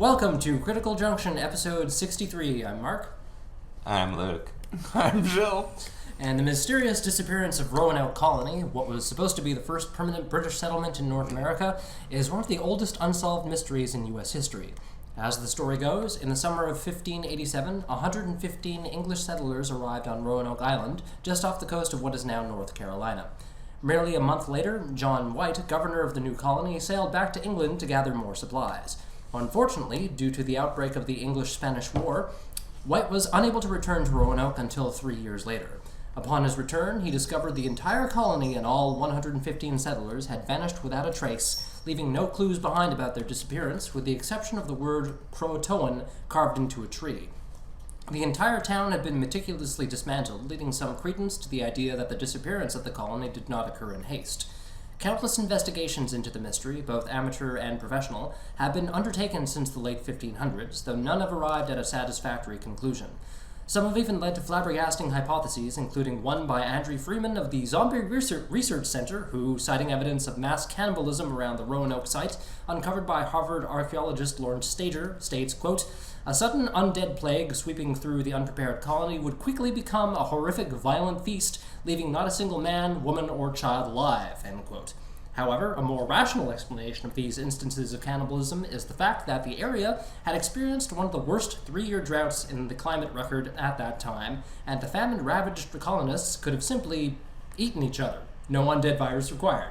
Welcome to Critical Junction, episode 63. I'm Mark. I'm Luke. I'm Jill. And the mysterious disappearance of Roanoke Colony, what was supposed to be the first permanent British settlement in North America, is one of the oldest unsolved mysteries in U.S. history. As the story goes, in the summer of 1587, 115 English settlers arrived on Roanoke Island, just off the coast of what is now North Carolina. Merely a month later, John White, governor of the new colony, sailed back to England to gather more supplies. Unfortunately, due to the outbreak of the English-Spanish War, White was unable to return to Roanoke until 3 years later. Upon his return, he discovered the entire colony and all 115 settlers had vanished without a trace, leaving no clues behind about their disappearance, with the exception of the word Croatoan carved into a tree. The entire town had been meticulously dismantled, leading some credence to the idea that the disappearance of the colony did not occur in haste. Countless investigations into the mystery, both amateur and professional, have been undertaken since the late 1500s, though none have arrived at a satisfactory conclusion. Some have even led to flabbergasting hypotheses, including one by Andrew Freeman of the Zombie Research Center, who, citing evidence of mass cannibalism around the Roanoke site, uncovered by Harvard archaeologist Lawrence Stager, states, quote, "A sudden undead plague sweeping through the unprepared colony would quickly become a horrific, violent feast, leaving not a single man, woman, or child alive," end quote. However, a more rational explanation of these instances of cannibalism is the fact that the area had experienced one of the worst 3-year droughts in the climate record at that time, and the famine-ravaged colonists could have simply eaten each other. No undead virus required.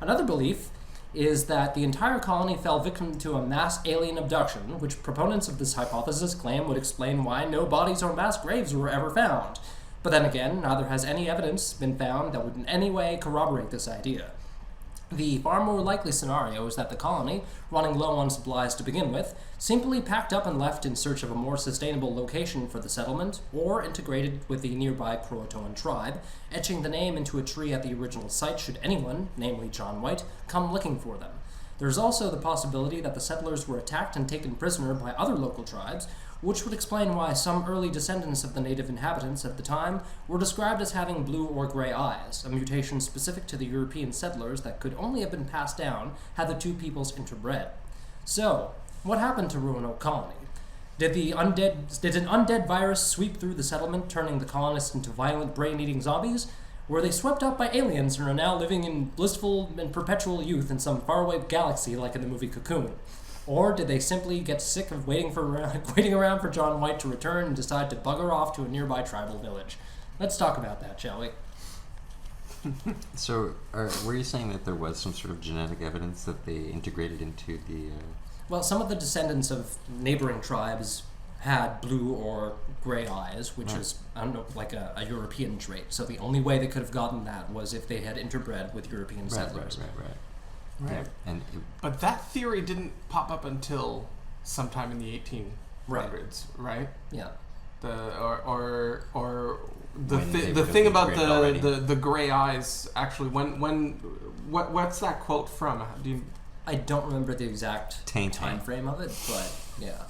Another belief is that the entire colony fell victim to a mass alien abduction, which proponents of this hypothesis claim would explain why no bodies or mass graves were ever found. But then again, neither has any evidence been found that would in any way corroborate this idea. The far more likely scenario is that the colony, running low on supplies to begin with, simply packed up and left in search of a more sustainable location for the settlement, or integrated with the nearby Croatoan tribe, etching the name into a tree at the original site should anyone, namely John White, come looking for them. There's also the possibility that the settlers were attacked and taken prisoner by other local tribes, which would explain why some early descendants of the native inhabitants at the time were described as having blue or gray eyes, a mutation specific to the European settlers that could only have been passed down had the two peoples interbred. So, what happened to Roanoke Colony? Did an undead virus sweep through the settlement, turning the colonists into violent, brain-eating zombies? Were they swept up by aliens and are now living in blissful and perpetual youth in some faraway galaxy like in the movie Cocoon? Or did they simply get sick of waiting around for John White to return and decide to bugger off to a nearby tribal village? Let's talk about that, shall we? So, were you saying that there was some sort of genetic evidence that they integrated into the... Well, some of the descendants of neighboring tribes had blue or gray eyes, which is, I don't know, like a European trait. So the only way they could have gotten that was if they had interbred with European settlers. Right. And But that theory didn't pop up until sometime in the 1800s, right? Yeah. The the thing about the gray eyes, actually, what's that quote from? I don't remember the exact time frame of it, but yeah.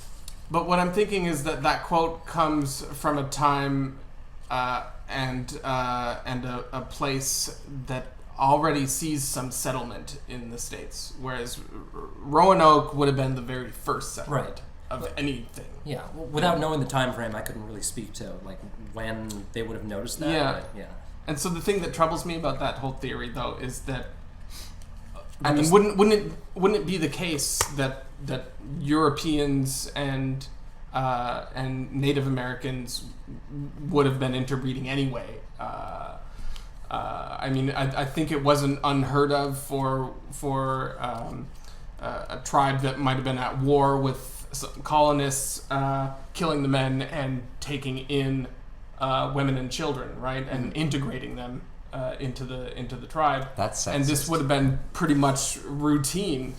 But what I'm thinking is that quote comes from a time and a place that already sees some settlement in the States, whereas Roanoke would have been the very first settlement of anything. Yeah, well, without knowing the time frame, I couldn't really speak to like when they would have noticed that. Yeah. But, yeah. And so the thing that troubles me about that whole theory, though, is that wouldn't it be the case that Europeans and Native Americans would have been interbreeding anyway? I think it wasn't unheard of for a tribe that might have been at war with some colonists killing the men and taking in women and children, right, and integrating them into the tribe. That's sexist. And this would have been pretty much routine.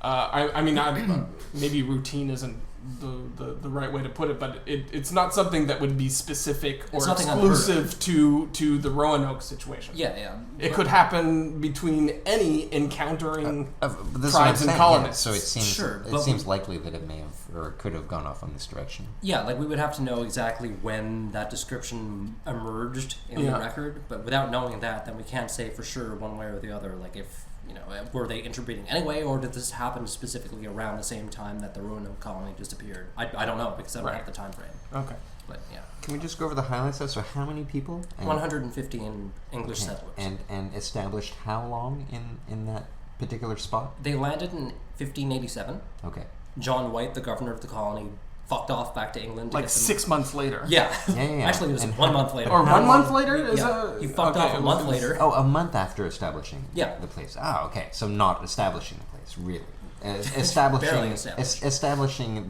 Maybe routine isn't the right way to put it, but it's not something that would be specific or exclusive to the Roanoke situation. Yeah. It could happen between any encountering tribes and colonists. Yeah, so it seems likely that it may have or could have gone off on this direction. Yeah, like we would have to know exactly when that description emerged in the record, but without knowing that, then we can't say for sure one way or the other, like if were they interbreeding anyway, or did this happen specifically around the same time that the Roanoke colony disappeared? I don't know, because I don't have the time frame. Okay. But yeah. Can we just go over the highlights? So how many people? 115 English settlers. And established how long in that particular spot? They landed in 1587. Okay. John White, the governor of the colony, fucked off back to England. To like get them. 6 months later. Yeah. Yeah. Actually, it was 1 month later. Or 1 month later? He fucked off a month later. Oh, a month after establishing Yeah. the place. Oh, okay. So not establishing the place, really. Barely Establishing established.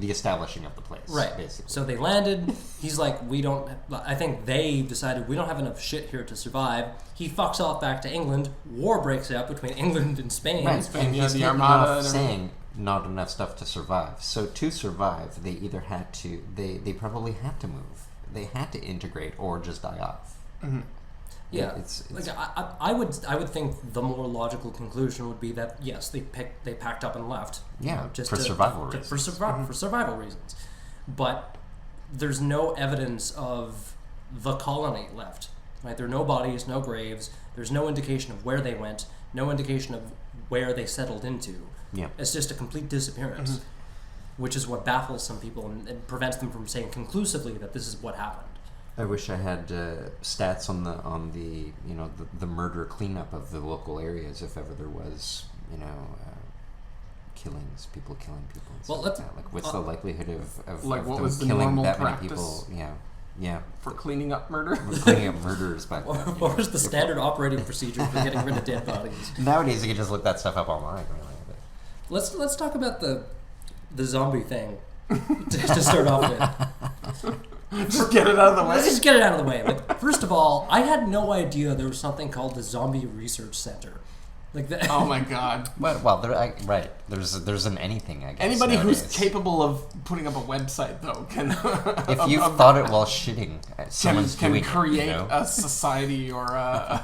the establishing of the place, Right. basically. So they landed. He's like, I think they decided we don't have enough shit here to survive. He fucks off back to England. War breaks out between England and Spain. Right. Spain, And yeah, he's the taking Armada off and saying not enough stuff to survive. So to survive, they either had to, they probably had to move. They had to integrate or just die off. Mm-hmm. Yeah, It's like I would think the more logical conclusion would be that yes, they packed up and left. Yeah, just for survival reasons. For survival reasons, but there's no evidence of the colony left. Right, there are no bodies, no graves. There's no indication of where they went. No indication of where they settled into. Yeah. It's just a complete disappearance, which is what baffles some people and prevents them from saying conclusively that this is what happened. I wish I had stats on the the murder cleanup of the local areas if ever there was killings, people killing people. And Well, stuff let's- like that. Like, what's the likelihood of Like, of what them was the killing normal that practice? many people? Yeah. For cleaning up murder? Cleaning up murders back then. What was the standard operating procedure for getting rid of dead bodies? Nowadays, you can just look that stuff up online, really. Let's talk about the zombie thing to start off with. Just get it out of the way. Let's just get it out of the way. Like, first of all, I had no idea there was something called the Zombie Research Center. Like that. Oh my god. Well, right. There's an anything, I guess. Anybody nowadays. who's capable of putting up a website, though, can If you've thought it while shitting, someone's can doing create it, a society or a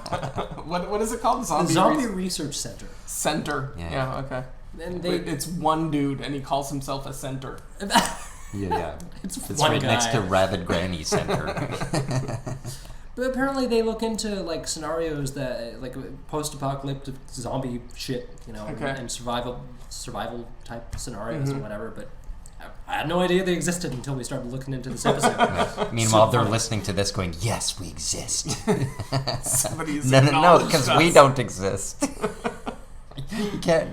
what is it called? The Zombie Research Center. Center. Yeah. Yeah. Okay. And It's one dude, and he calls himself a center. Yeah. It's It's one right guy. next to Rabid Granny Center. But apparently they look into like scenarios that like post-apocalyptic zombie shit, Okay. and survival type scenarios and whatever. But I had no idea they existed until we started looking into this episode. Meanwhile, So they're funny. listening to this going, yes, we exist. Somebody's No, acknowledged because us. we don't exist.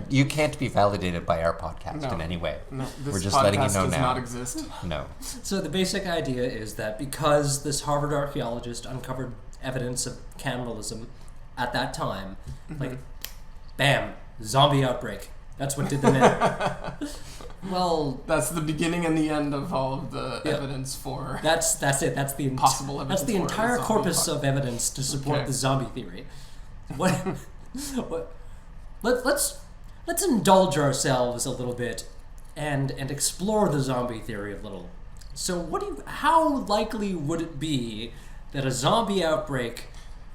You can't be validated by our podcast No. in any way. No, this We're just podcast letting you know does now. not exist. No. So the basic idea is that because this Harvard archaeologist uncovered evidence of cannibalism at that time, like, bam, zombie outbreak. That's what did them in. Well, That's the beginning and the end of all of the Yeah. evidence for. that's it. That's the Possible evidence That's the for a entire zombie corpus apocalypse. of evidence to support Okay. the zombie theory. What? Let's indulge ourselves a little bit and explore the zombie theory a little. So, how likely would it be that a zombie outbreak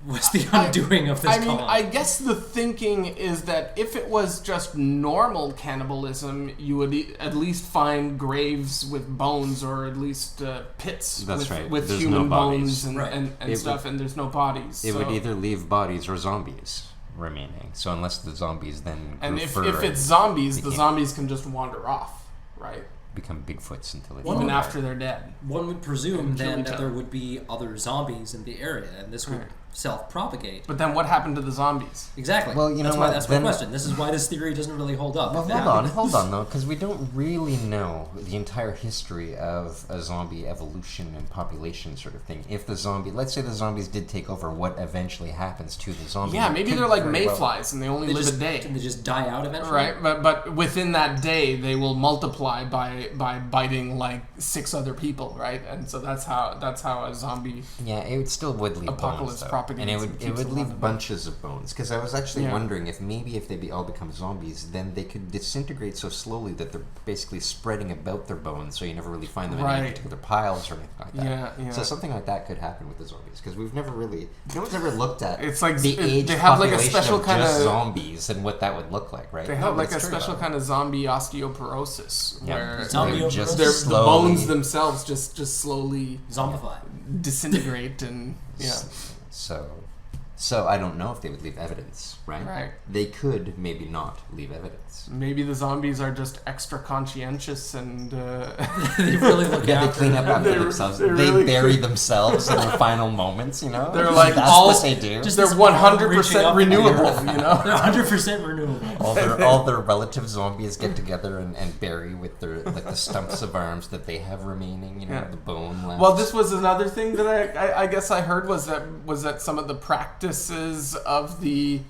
was the undoing of this I mean, colony? I guess the thinking is that if it was just normal cannibalism, you would at least find graves with bones, or at least pits That's right. with There's human no bodies. bones and, Right. and It stuff, and there's no bodies. It so- would either leave bodies or zombies remaining. So unless the zombies then And grew if fur it's zombies, the became- zombies can just wander off, right? become Bigfoots until they Even die. after they're dead. One would presume And kill then each that other. there would be other zombies in the area, and this would Right. self-propagate. But then what happened to the zombies? Exactly. Well, you that's know why what, that's my then- question. This is why this theory doesn't really hold up. Well, Yeah. hold on though, because we don't really know the entire history of a zombie evolution and population sort of thing. If the let's say the zombies did take over, what eventually happens to the zombie? Yeah, maybe could they're like very well- mayflies and they only They live just, a day. They just die out eventually. Right, but within that day they will multiply by biting like 6 other people, right? And so that's how a zombie. Yeah, it still would leave Apocalypse bones, though. propagates and it and keeps would them leave alive. bunches of bones. Because I was actually Yeah. wondering if maybe if they all become zombies, then they could disintegrate so slowly that they're basically spreading about their bones, so you never really find them in any Right. particular piles or anything like that. Yeah. So something like that could happen with the zombies, because we've never really, no one's ever looked at It's like the age they have like a population special of kind just of zombies and what that would look like, right? they No, have but like a it's true, special though. kind of zombie osteoporosis Yeah. where Zombie They're just the slowly, bones themselves just slowly Zombify. disintegrate and yeah. So, So I don't know if they would leave evidence, right? Right. They could maybe not leave evidence. Maybe the zombies are just extra conscientious and They really look Yeah, they after clean up them. after themselves. they They really bury themselves in their final moments, you know? They're like That's all- what they do. Just they're this arm reaching 100% up renewable, in the you air. know? They're 100% renewable. All their relative zombies get together and bury with their like the stumps of arms that they have remaining, you know, Yeah. the bone left. Well, this was another thing that I guess I heard was that some of the practices of the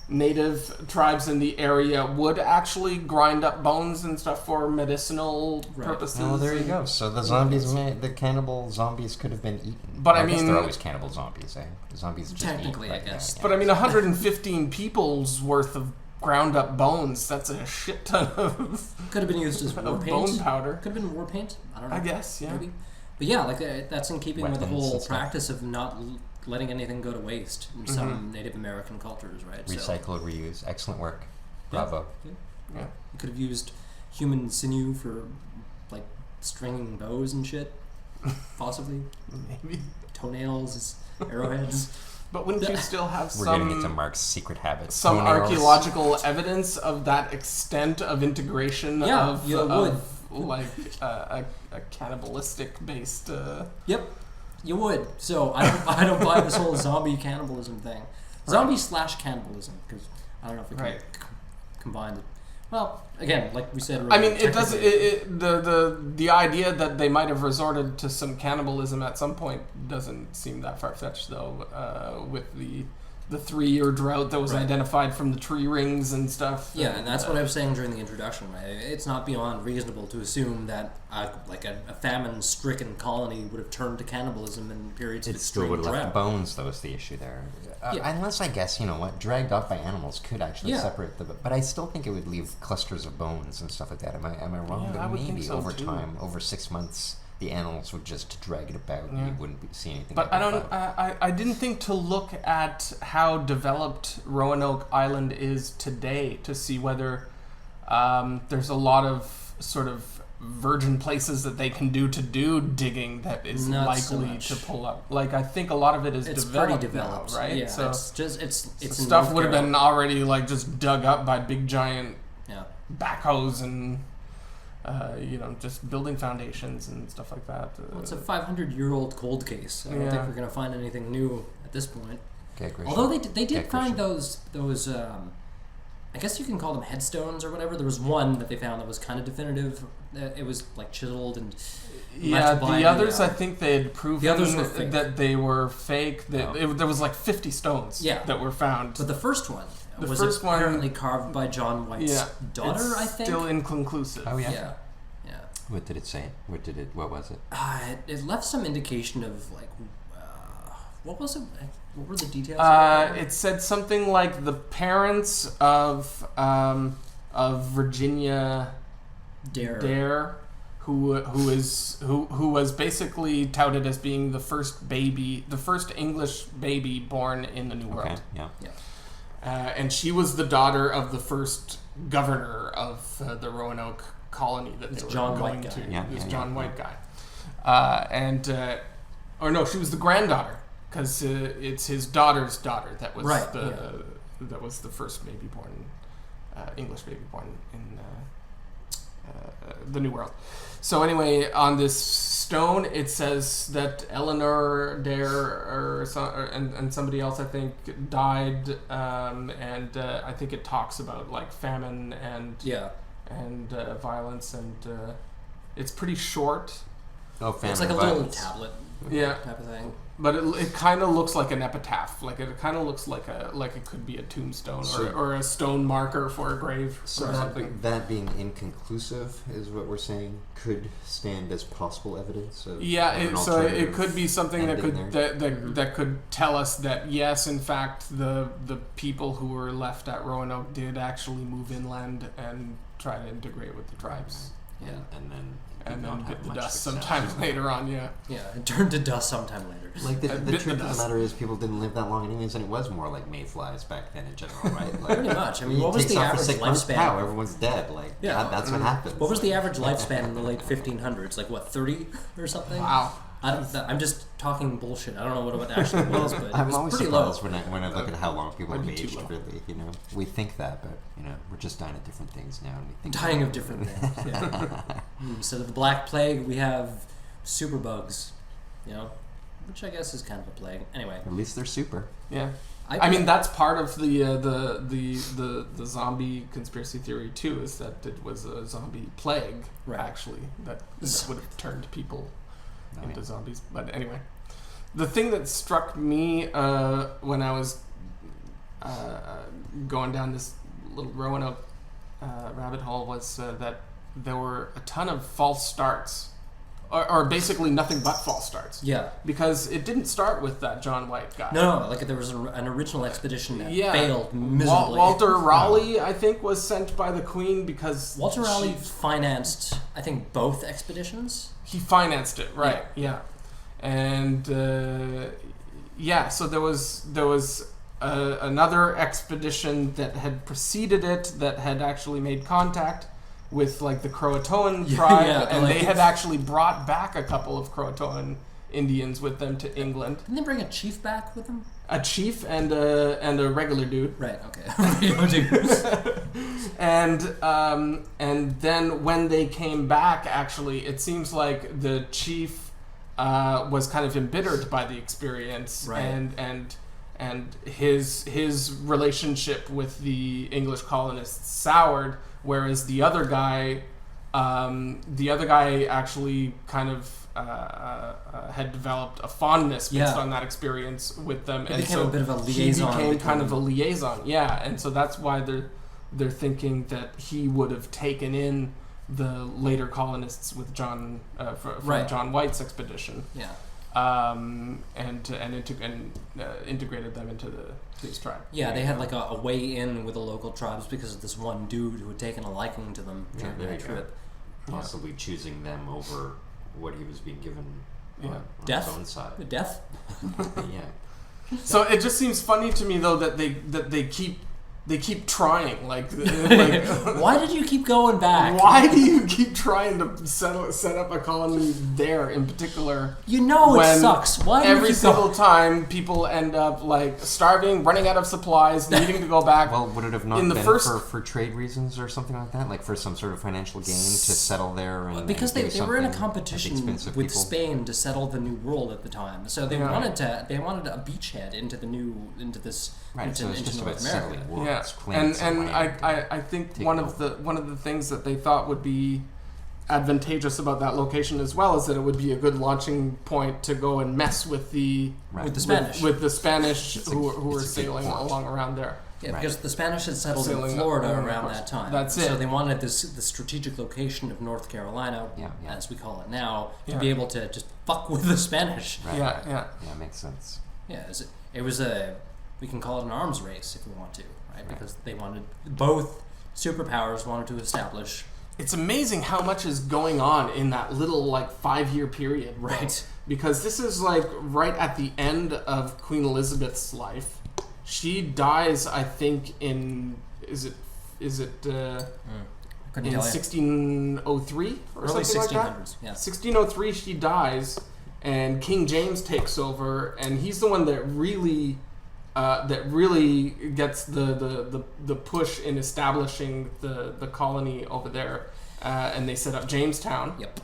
native tribes in the area would actually grind up bones and stuff for medicinal purposes. Oh, there you go. So the zombies, the cannibal zombies could have been eaten. But I guess mean- they're always cannibal zombies, eh? The zombies just Technically, eat, I guess. But I mean, 115 people's worth of ground up bones, that's a shit ton of Could have been used as war of paint. bone powder. Could have been war paint. I don't know. I guess, yeah. Maybe. But yeah, like that's in keeping with the Weapons whole and stuff. practice of not letting anything go to waste in some Native American cultures, right? Recycle, reuse. Excellent work. Bravo. Yeah. You could have used human sinew for like stringing bows and shit, possibly. Maybe. Toenails, arrowheads. But wouldn't you still have We're getting into Mark's secret habits. some Toenails. archaeological evidence of that extent of integration Yeah, of, you of like a cannibalistic based Yep, you would. So I don't buy this whole zombie cannibalism thing. Zombie / cannibalism, because I don't know if we can Right. combine the. Well, again, like we said. I mean, it does. technically- The idea that they might have resorted to some cannibalism at some point doesn't seem that far fetched, though. With the 3-year drought that was Right. identified from the tree rings and stuff. Yeah, and that's what I was saying during the introduction. Right? It's not beyond reasonable to assume that a famine-stricken colony would have turned to cannibalism in periods It of still extreme would have left drought. bones, though, is the issue there. Yeah. Unless, I guess, you know what, dragged off by animals could actually Yeah. separate the... But I still think it would leave clusters of bones and stuff like that. Am I wrong? Yeah, But I would think maybe so, over too. time, over 6 months, the animals would just drag it about and Yeah. you wouldn't see anything. But I don't. identified. I didn't think to look at how developed Roanoke Island is today to see whether there's a lot of sort of virgin places that they can do digging that is Not so likely much. to pull up. Like I think a lot of it is It's developed, pretty developed, now, right? Yeah, so it's just it's in stuff North would have been Carolina. already like just dug up by big giant Yeah. backhoes and just building foundations and stuff like that. Well, it's a 500-year-old cold case. I don't think Yeah. we're going to find anything new at this point. Okay, Christian. Although they did Okay, find Christian. those I guess you can call them headstones or whatever. There was one that they found that was kind of definitive. It was like chiseled and Yeah, left by the others I think they had proven others were fake. that they were fake. That Oh. there was like 50 stones Yeah. that were found. But the first one The was first one- apparently carved by John White's yeah, daughter, it's I think. still inconclusive. Oh, yeah. Yeah. What did it say? What was it? It left some indication of like what was it? What were the details? It said something like the parents of Virginia Dare, who was basically touted as being the first English baby born in the New Okay, World. yeah. And she was the daughter of the first governor of the Roanoke Colony that It's they were John going White to. guy. Yeah, This yeah, John yeah, White guy. Or no, she was the granddaughter because it's his daughter's daughter that was Right, that was the first baby born, English baby born in the New World. So anyway, on this stone, it says that Eleanor Dare and somebody else, I think, died, and I think it talks about like famine and violence, and it's pretty short. Oh, family it's like a violence. little tablet Yeah, type of thing. but it kind of looks like an epitaph. Like it kind of looks like it could be a tombstone or a stone marker for a grave So or something. that being inconclusive is what we're saying could stand as possible evidence of Yeah, an so it alternative could be something that ending could there. that could tell us that yes, in fact, the people who were left at Roanoke did actually move inland and try to integrate with the tribes. Yeah. and then And not then have hit the much dust success. sometime later on, yeah. Yeah, it turned to dust sometime later. Like the Bit truth the of the dust. matter is, people didn't live that long anyways, and it was more like mayflies back then in general, right? Like, Pretty much. I mean, it what was takes the off for average 6 months, lifespan? pow, everyone's dead. Like, Yeah. that's what happens. What was the average lifespan in the late 1500s? Like what, 30 or something? Wow. I'm just talking bullshit. I don't know what it actually was, but I'm it was always pretty low. surprised when I look at how long people have Might be too aged. low. Really, we think that, but we're just dying of different things now. And we think Dying of different things. Yeah. Instead of the Black Plague, we have superbugs. Which I guess is kind of a plague. Anyway, At least they're super. Yeah. I mean, that's part of the zombie conspiracy theory too, is that it was a zombie plague, actually, that would have turned people into zombies. But anyway, the thing that struck me when I was going down this little Roanoke rabbit hole was that there were a ton of false starts. Or basically nothing but false starts. Yeah. Because it didn't start with that John White guy. No, like there was an original expedition that failed miserably. Walter Raleigh, I think, was sent by the Queen because... Walter Raleigh financed, I think, both expeditions. He financed it, right, yeah. And, so there was another expedition that had preceded it that had actually made contact with like the Croatoan tribe, and they had actually brought back a couple of Croatoan Indians with them to England. Didn't they bring a chief back with them? A chief and a regular dude. Right. Okay. And then when they came back, actually, it seems like the chief was kind of embittered by the experience, right. and his relationship with the English colonists soured. Whereas the other guy actually kind of had developed a fondness based on that experience with them, and became a bit of a liaison. He became kind of a liaison, and so that's why they're thinking that he would have taken in the later colonists with John from John White's expedition, and integrated them into his tribe. Yeah, they had like a way in with the local tribes because of this one dude who had taken a liking to them during that trip. Possibly choosing them over what he was being given on Death? his own side. Death? Yeah. So it just seems funny to me though that they keep trying. Like why did you keep going back? Why do you keep trying to set up a colony there in particular? It sucks. Why do you every single time people end up like starving, running out of supplies, needing to go back? Well, would it have not been for trade reasons or something like that? Like for some sort of financial gain to settle there? And because they were in a competition with people? Spain to settle the New World at the time, so they wanted a beachhead into this into North America. Yeah, and I think one of the things that they thought would be advantageous about that location as well is that it would be a good launching point to go and mess with the Spanish who were sailing along around there. Yeah, because the Spanish had settled in Florida around that time. That's it. So they wanted the strategic location of North Carolina, as we call it now, to be able to just fuck with the Spanish. Right. Yeah, makes sense. Yeah, it was we can call it an arms race if we want to, right? Because they wanted, both superpowers wanted to establish. It's amazing how much is going on in that little 5-year period. Right. Because this is right at the end of Queen Elizabeth's life. She dies, I think, in is it in 1603 or early something like that? 1600s. Yeah. 1603 she dies, and King James takes over, and he's the one that really gets the push in establishing the colony over there, and they set up Jamestown. Yep.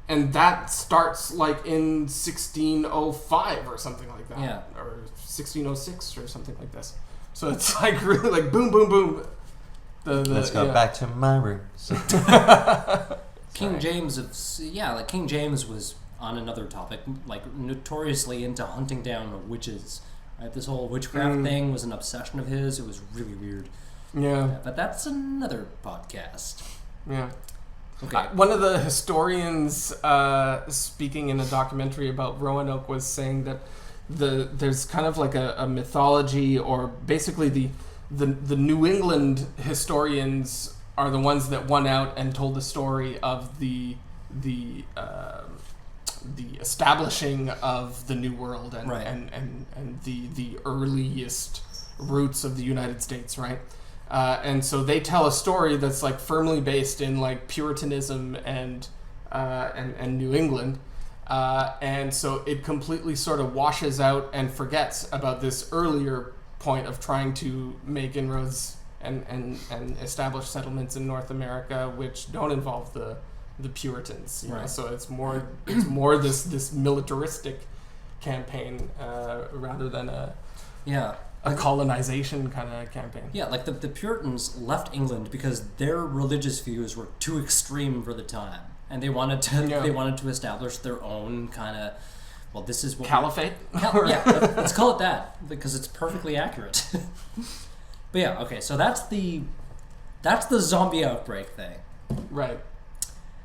And that starts in 1605 or something like that, or 1606 or something like this. So it's really boom, boom, boom. Let's go back to my room. King James, King James was on another topic, notoriously into hunting down witches. Right, this whole witchcraft thing was an obsession of his. It was really weird. Yeah, but that's another podcast. Yeah. Okay. One of the historians speaking in a documentary about Roanoke was saying that there's kind of a mythology, or basically the New England historians are the ones that won out and told the story of the establishing of the New World and the earliest roots of the United States, right? And so they tell a story that's like firmly based in like Puritanism and New England. And so it completely sort of washes out and forgets about this earlier point of trying to make inroads and establish settlements in North America, which don't involve the Puritans. You know? So it's more this militaristic campaign rather than a colonization kind of campaign. Yeah, like the Puritans left England because their religious views were too extreme for the time, and they wanted to establish their own kind of, well, this is what caliphate. Let's call it that because it's perfectly accurate. But yeah, okay, so that's the zombie outbreak thing, right?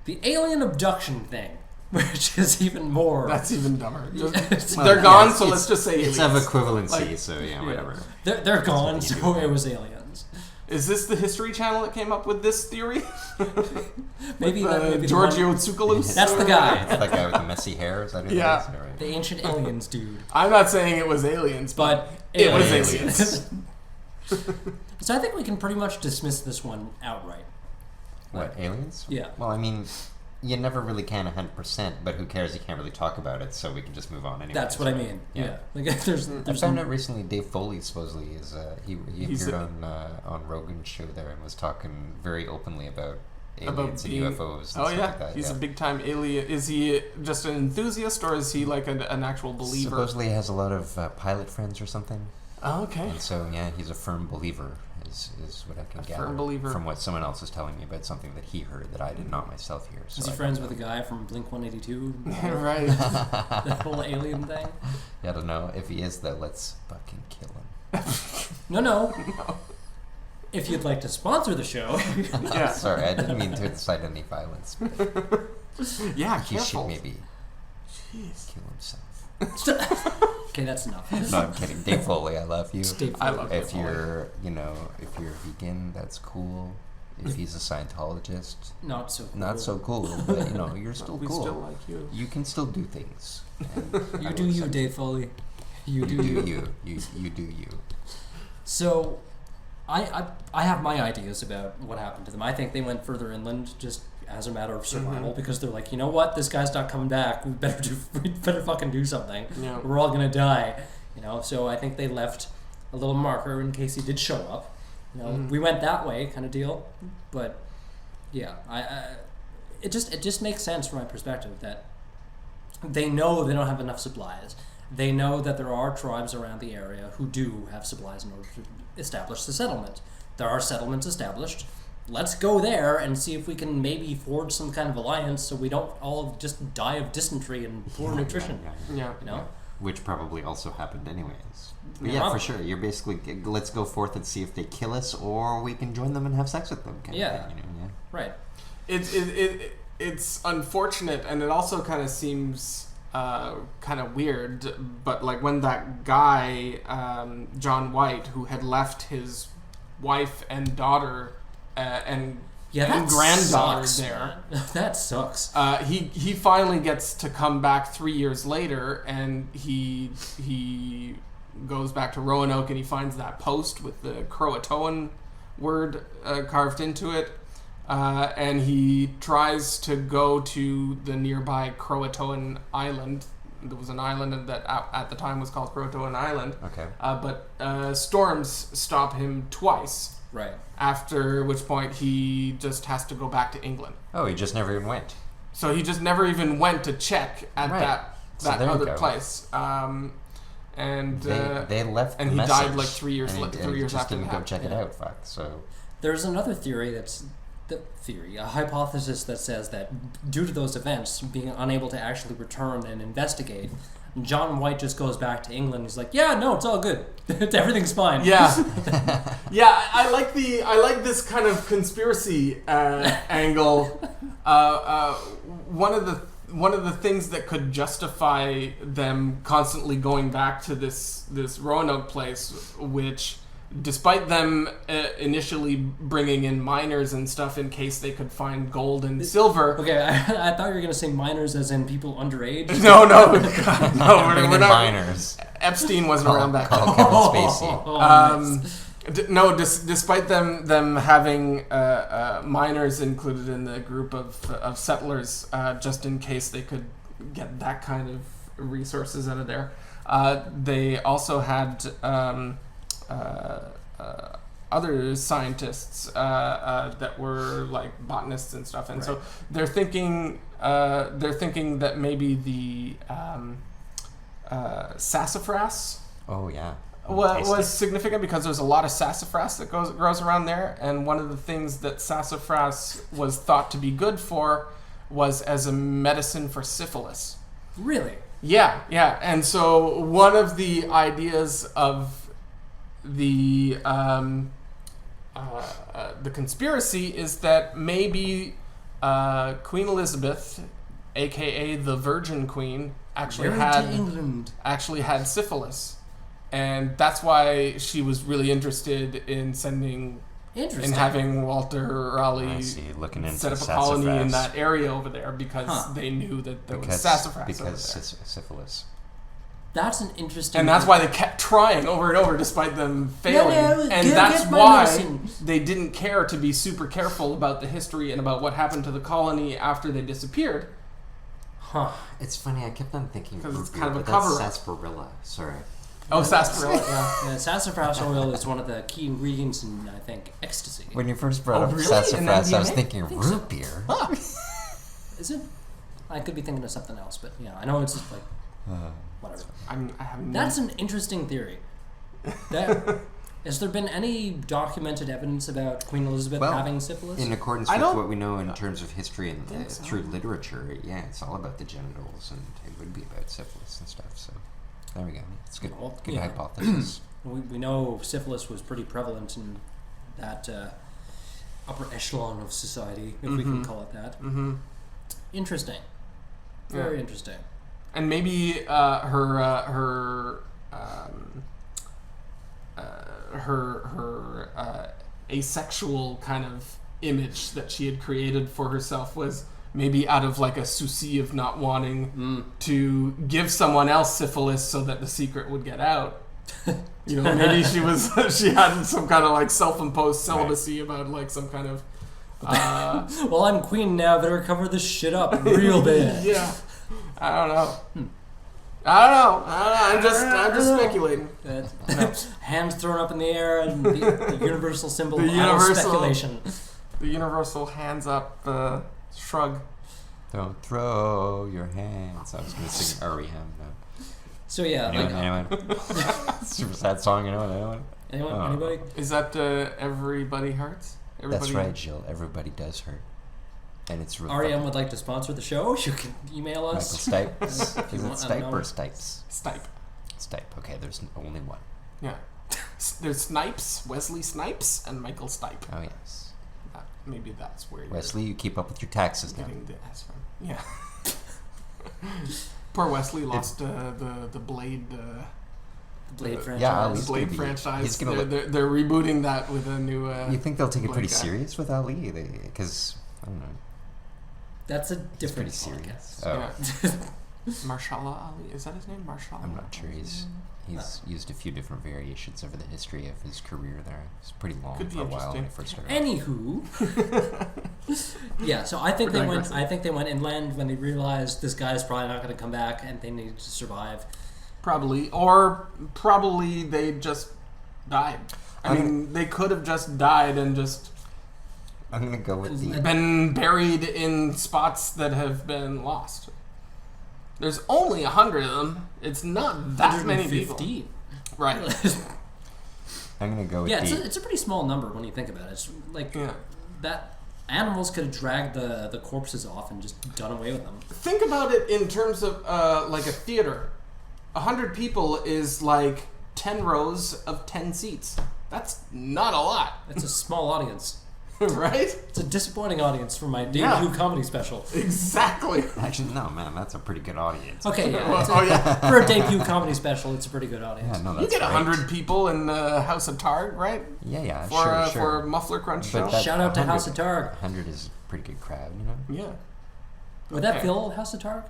The alien abduction thing, which is even more. That's even dumber. They're gone, so let's just say aliens. It's of equivalency, so whatever. They're gone, so it was aliens. Is this the History Channel that came up with this theory? maybe Giorgio Tsoukalos? That's the guy. That's that guy with the messy hair. Is that who Yeah. that is? Right. The ancient aliens, dude. I'm not saying it was aliens, but it was aliens. So I think we can pretty much dismiss this one outright. What, aliens? Yeah. Well, I mean, you never really can 100%, but who cares? You can't really talk about it, so we can just move on anyway. That's what I mean. Yeah. Like, there's I found out recently Dave Foley supposedly is he appeared on Rogan's show there and was talking very openly about aliens and UFOs and stuff like that. He's a big time alien. Is he just an enthusiast or is he like an actual believer? Supposedly he has a lot of pilot friends or something. Oh, okay. And so he's a firm believer. Is what I can gather from what someone else is telling me about something that he heard that I did not myself hear. So is he friends with a guy from Blink-182? Right. That whole alien thing? Yeah, I don't know. If he is, though, let's fucking kill him. No. If you'd like to sponsor the show. Yeah. Sorry, I didn't mean to incite any violence. Yeah, he should maybe kill himself. Okay, that's enough. No, I'm kidding. Dave Foley, I love you. I love if you're, if you're vegan, that's cool. If he's a Scientologist, not so cool. But you're still cool. We still like you. You can still do things. You do you, Dave Foley. You do you. You do you. So, I have my ideas about what happened to them. I think they went further inland just as a matter of survival because they're like, you know what, this guy's not coming back. We better fucking do something. Yeah. We're all gonna die. So I think they left a little marker in case he did show up. We went that way kind of deal. But yeah, it just makes sense from my perspective that they know they don't have enough supplies. They know that there are tribes around the area who do have supplies in order to establish the settlement. There are settlements established. Let's go there and see if we can maybe forge some kind of alliance so we don't all just die of dysentery and poor nutrition. Yeah. Which probably also happened anyways. But yeah, for sure. You're basically, let's go forth and see if they kill us or we can join them and have sex with them. Kind of thing, Right. It's unfortunate and it also kind of seems kind of weird, but like when that guy, John White, who had left his wife and daughter and granddaughter sucks, there. That sucks. He finally gets to come back 3 years later, and he goes back to Roanoke, and he finds that post with the Croatoan word carved into it, and he tries to go to the nearby Croatoan island. There was an island that at the time was called Croatoan Island. Okay. But storms stop him twice. Right. After which point he just has to go back to England. Oh, he just never even went. So he just never even went to check at that other place. And they left, and the he message, died like 3 years. 3 years after didn't that. go check it out. Fuck. So there's another theory a hypothesis that says that due to those events, being unable to actually return and investigate, John White just goes back to England. He's like, yeah, no, it's all good. Everything's fine. Yeah, yeah. I like this kind of conspiracy angle. One of the things that could justify them constantly going back to this Roanoke place, which, despite them initially bringing in miners and stuff in case they could find gold and silver. Okay, I thought you were going to say miners as in people underage. No, we're not miners. Epstein wasn't around back then. Kevin Spacey. Nice. Despite them having miners included in the group of settlers, just in case they could get that kind of resources out of there, they also had other scientists that were like botanists and stuff, and so they're thinking that maybe the sassafras. Oh yeah. Was significant because there's a lot of sassafras that grows around there, and one of the things that sassafras was thought to be good for was as a medicine for syphilis. Really? Yeah, and so one of the ideas of the conspiracy is that maybe Queen Elizabeth, aka the Virgin Queen, actually had syphilis. And that's why she was really interested in having Walter Raleigh set up a colony in that area over there because they knew that there was sassafras over there. Syphilis. That's an interesting... And that's why they kept trying over and over despite them failing. And that's why they didn't care to be super careful about the history and about what happened to the colony after they disappeared. Huh. It's funny, I kept on thinking... Because it's kind of a cover-up. That's sarsaparilla, sorry. Oh, sarsaparilla, yeah. Sassafras oil is one of the key ingredients in, I think, ecstasy. When you first brought up sassafras, I was thinking root beer. Huh. Is it? I could be thinking of something else, but I know it's just like whatever. That's an interesting theory. Has there been any documented evidence about Queen Elizabeth having syphilis? In accordance with what we know in terms of history and through literature, it's all about the genitals, and it would be about syphilis and stuff. So there we go. It's good. Good hypothesis. We know syphilis was pretty prevalent in that upper echelon of society, if we can call it that. Mm-hmm. Interesting. Very interesting. And maybe her asexual kind of image that she had created for herself was maybe out of like a souci of not wanting to give someone else syphilis so that the secret would get out. Maybe she had some kind of like self-imposed celibacy about like some kind of well, I'm queen now, better cover this shit up real bad. Yeah. I don't know. I'm just speculating. Hands thrown up in the air and the universal symbol of speculation. The universal hands up shrug. Don't throw your hands. I was going to sing R.E.M. now. So yeah, anyone? Super sad song. Anyone? Anybody? Is that Everybody Hurts? That's right, Jill. Everybody does hurt. And it's really R.E.M. would like to sponsor the show. You can email us. Michael Stipe. Is it Stipe or Stipes? Stipe. Okay, there's only one. Yeah. There's Snipes, Wesley Snipes, and Michael Stipe. Oh, yes. Maybe that's where Wesley, you keep up with your taxes now. Getting the S from. Yeah. Poor Wesley lost the Blade... Blade franchise. Yeah, the Blade franchise. They're rebooting that with a new... you think they'll take it pretty serious with Ali? Because... I don't know. That's a different it's pretty serious. Yeah. Marshala Ali, is that his name? Marshala? I'm not sure. He's used a few different variations over the history of his career there. It's pretty long for a while when he first started. Anywho, so I think they went inland when they realized this guy's probably not going to come back and they needed to survive. Probably they just died. I mean, they could have just died and just. I'm going to go with been buried in spots that have been lost. There's only 100 of them. It's not that many people. Right. I'm going to go with it's a pretty small number when you think about it. It's like that animals could have dragged the corpses off and just done away with them. Think about it in terms of like a theater. 100 people is like 10 rows of 10 seats. That's not a lot. It's a small audience. Right? It's a disappointing audience for my debut comedy special. Exactly. Actually, no, man, that's a pretty good audience. Okay, for a debut comedy special, it's a pretty good audience. Yeah, no, that's you get 100 people in the House of Targ, right? Yeah, sure. For a Muffler Crunch show. Shout out to House of Targ. 100 is a pretty good crowd, Yeah. Would that fill House of Targ?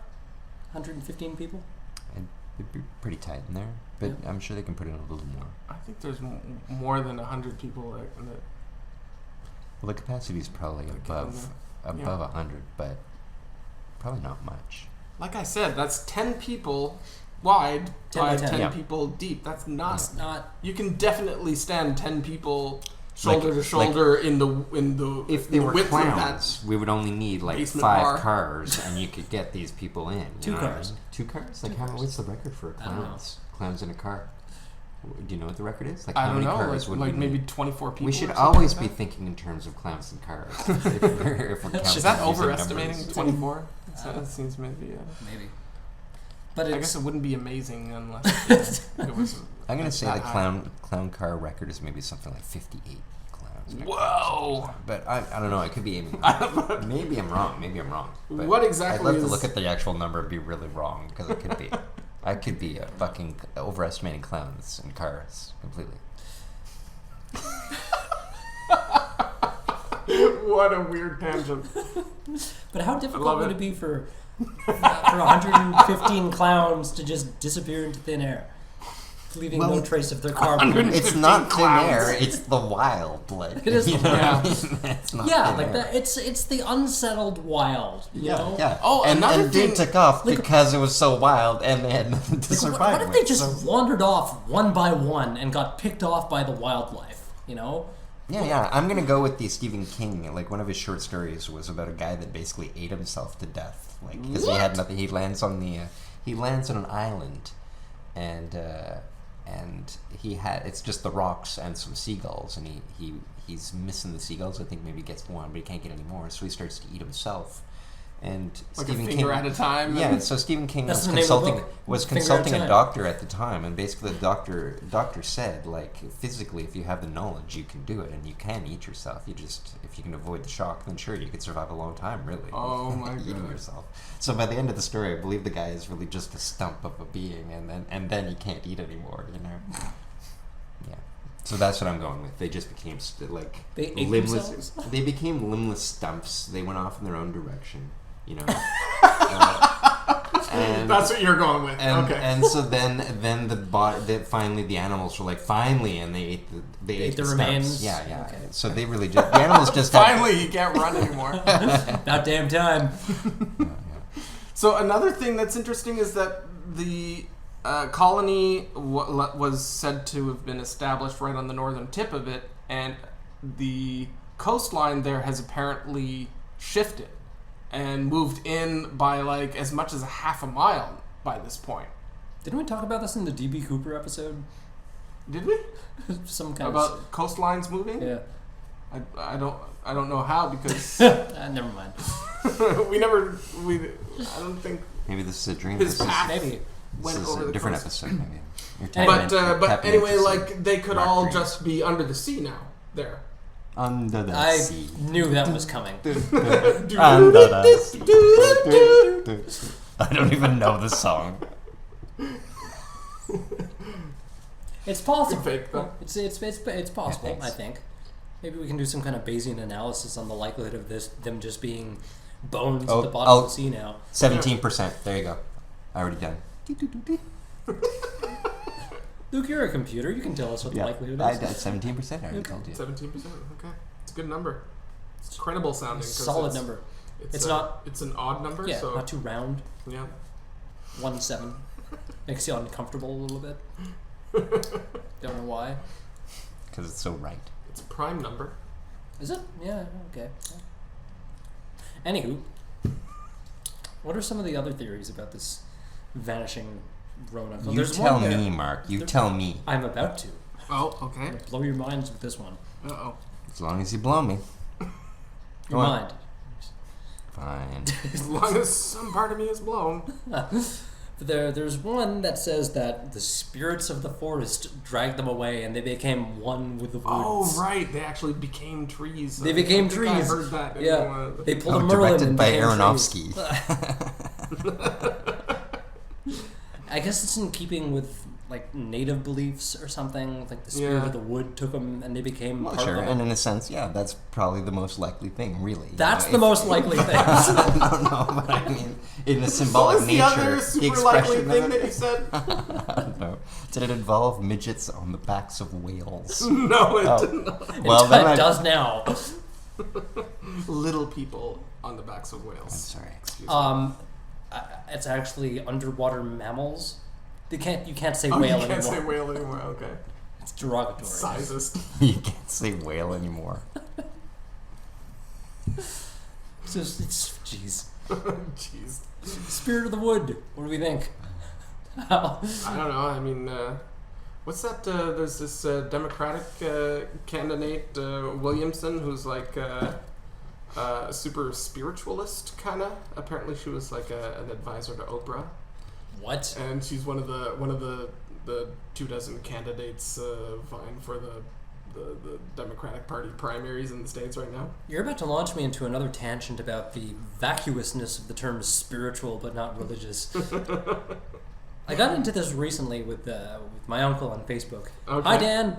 115 people? It'd be pretty tight in there, but Yeah. I'm sure they can put in a little more. I think there's more than 100 people in it. Well, the capacity is probably above 100, but probably not much. Like I said, that's 10 people wide 10 by by 10. 10 Yeah. people deep. That's not. It's not. You can definitely stand 10 people shoulder Like- to shoulder in the If they in the were width of that. clowns, we would only need like basement 5 bar. cars, and you could get these people in. Two know what I cars. mean? 2 cars? Like Two how? cars. What's the record for I don't know. clowns? Clowns in a car. Do you know what the record is? Like I how don't many know, cars would like we maybe need? 24 people. We should or something always like be that. thinking in terms of clowns and cars. if we're counting Is that using overestimating numbers. 24? That seems maybe. Maybe. But I it's. guess it wouldn't be amazing unless it was. I'm gonna say that the high. clown car record is maybe something like 58 clowns. in a car. Whoa! But I don't know. I could be aiming. Maybe I'm wrong. But What exactly I'd love to is- look at the actual number and be really wrong because it could be. I could be fucking overestimating clowns and cars completely. What a weird tangent. But how love difficult would it. it be for 115 clowns to just disappear into thin air, leaving no Well, trace of their car? 100 It's not thin clowns. air. It's the wild. Like It is you the know what I wild. mean? It's not Yeah, thin like air. that. It's the unsettled wild. You know? Yeah. Oh, and another they thing- took off Like- because it was so wild and they had nothing to Like, survive what if with. they just so- wandered off one by one and got picked off by the wildlife? You know? Yeah. I'm gonna go with the Stephen King. Like one of his short stories was about a guy that basically ate himself to death. Like because he had nothing. He lands on an island, and it's just the rocks and some seagulls, and he's missing the seagulls. I think maybe he gets one, but he can't get any more, so he starts to eat himself. And Like Stephen a finger King, at a time. yeah. and- So Stephen King That's was the name of the consulting book. was Finger at a consulting a time. doctor at the time, and basically the doctor said, like, physically, if you have the knowledge, you can do it, and you can eat yourself. If you can avoid the shock, then sure, you could survive a long time, really. Oh my eating God. yourself. So by the end of the story, I believe the guy is really just a stump of a being, and then he can't eat anymore. You know. Yeah. So that's what I'm going with. They just became They ate limbless. themselves? They became limbless stumps. They went off in their own direction. You know. And That's what you're going with. and, okay. and so then finally the animals were like and they ate the ate the stumps. remains? Yeah. Okay. So they really just the animals just had- Finally, he can't run anymore. About damn time. So another thing that's interesting is that the colony was said to have been established right on the northern tip of it, and the coastline there has apparently shifted and moved in by like as much as a half a mile by this point. Didn't we talk about this in the D.B. Cooper episode? Did we? Some kind About coastlines moving? of... Yeah. I don't know how because Never mind. I don't think maybe this is a dream. his This is, path Maybe. went this is over a the different coast. episode. Maybe. You're Anyway. tapping But into anyway, some like they could rock all dream. just be under the sea now. There. Under the I sea. knew that was coming. Under the sea. I don't even know the song. It's possible. Good fake, though. It's possible. thanks. I think. Maybe we can do some kind of Bayesian analysis on the likelihood of them just being bones at the bottom of the sea now. 17%. There you go. Already done. Luke, you're a computer. You can tell us what the likelihood I is. did 17%. I already told you. 17%. Okay, it's a good number. It's credible sounding. 'cause Solid number. It's not- It's an odd number. Yeah, So not too round. yeah. 1-7 makes you uncomfortable a little bit. Don't know why. Because it's so right. It's a prime number. Is it? Yeah. Okay. Yeah. Anywho, what are some of the other theories about this vanishing Roanoke? Well, You there's tell one there. me, Mark. You tell me. I'm about to. Oh, okay. Blow your minds with this one. Uh oh. As long as you blow me. Your Go on. mind. Fine. As long as some part of me is blown. But there's one that says that the spirits of the forest dragged them away and they became one with the woods. Oh right, they actually became trees. They became I think I trees. heard that. In Yeah. one of the- They pulled a Merlin directed and by became Aronofsky. trees. I guess it's in keeping with like like native beliefs or something. Like the spirit of the wood took them and they became part sure, of it. and in a sense, yeah, that's probably the most likely thing, really. That's the most likely thing. No, but I mean, in a symbolic nature, what was the other super likely thing that you said? I don't know. Did it involve midgets on the backs of whales? No, it didn't. Well, it does now. Little people on the backs of whales. I'm sorry, excuse me. It's actually underwater mammals. You can't say Oh, whale you can't anymore. say whale anymore. Okay. It's derogatory. Sizest. You can't say whale anymore. Jeez. Jeez. Spirit of the wood. What do we think? I don't know. I mean, what's that? There's this Democratic candidate, Williamson, who's like a super spiritualist, kind of. Apparently, she was like an advisor to Oprah. What? And she's one of the 24 candidates vying for the Democratic Party primaries in the States right now. You're about to launch me into another tangent about the vacuousness of the term spiritual but not religious. I got into this recently with my uncle on Facebook. Okay. Hi, Dan.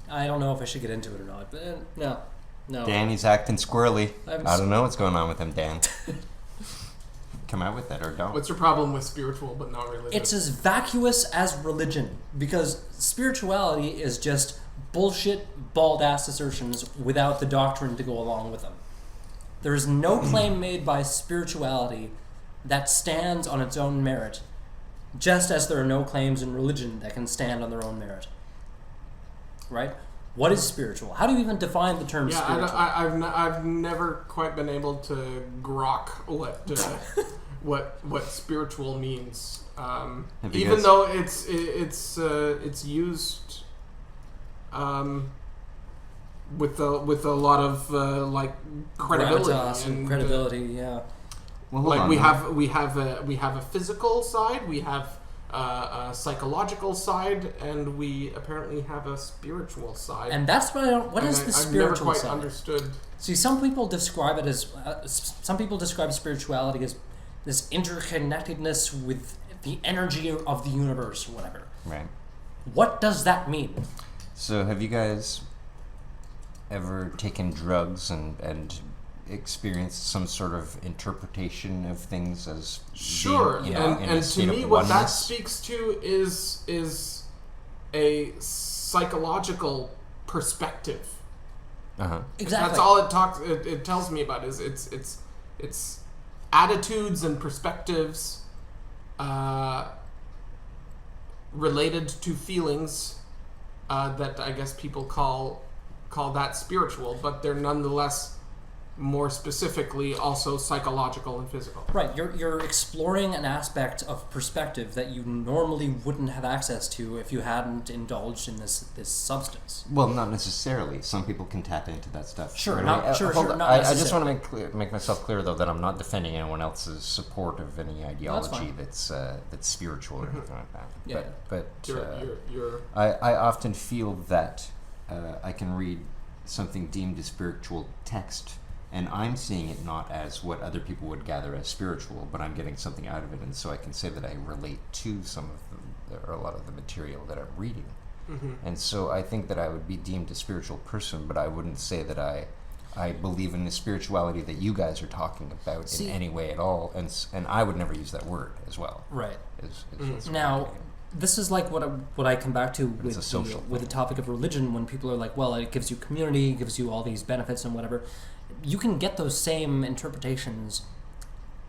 I don't know if I should get into it or not, but no. Danny's acting squirrely. I'm I don't know what's going on with him, Dan. Come out with it or don't. What's your problem with spiritual but not religious? It's as vacuous as religion, because spirituality is just bullshit, bald-ass assertions without the doctrine to go along with them. There is no claim made by spirituality that stands on its own merit, just as there are no claims in religion that can stand on their own merit. Right? What is spiritual? How do you even define the term spiritual? I've never quite been able to grok what spiritual means. Even though it's used with a lot of like credibility and credibility, yeah. Well, like we have a physical side, we have a psychological side, and we apparently have a spiritual side. And that's what I don't. What is the spiritual I've never quite side? Understood. See, some people describe it as some people describe spirituality as this interconnectedness with the energy of the universe or whatever. Right. What does that mean? So, have you guys ever taken drugs and experienced some sort of interpretation of things as sure, being, and to me, what that speaks to is a psychological perspective. Exactly. That's all it tells me about is it's attitudes and perspectives related to feelings that I guess people call that spiritual, but they're nonetheless more specifically also psychological and physical. Right, you're exploring an aspect of perspective that you normally wouldn't have access to if you hadn't indulged in this substance. Well, not necessarily. Some people can tap into that stuff. Sure, not necessarily. I just want to make myself clear, though, that I'm not defending anyone else's support of any ideology that's spiritual or anything like that. Yeah. But you're I often feel that I can read something deemed a spiritual text, and I'm seeing it not as what other people would gather as spiritual, but I'm getting something out of it, and so I can say that I relate to some of or a lot of the material that I'm reading. Mm-hmm. And so I think that I would be deemed a spiritual person, but I wouldn't say that I believe in the spirituality that you guys are talking about in any way at all, and I would never use that word as well. Right. Now, this is like what I come back to with the topic of religion, when people are like, well, it gives you community, it gives you all these benefits and whatever. You can get those same interpretations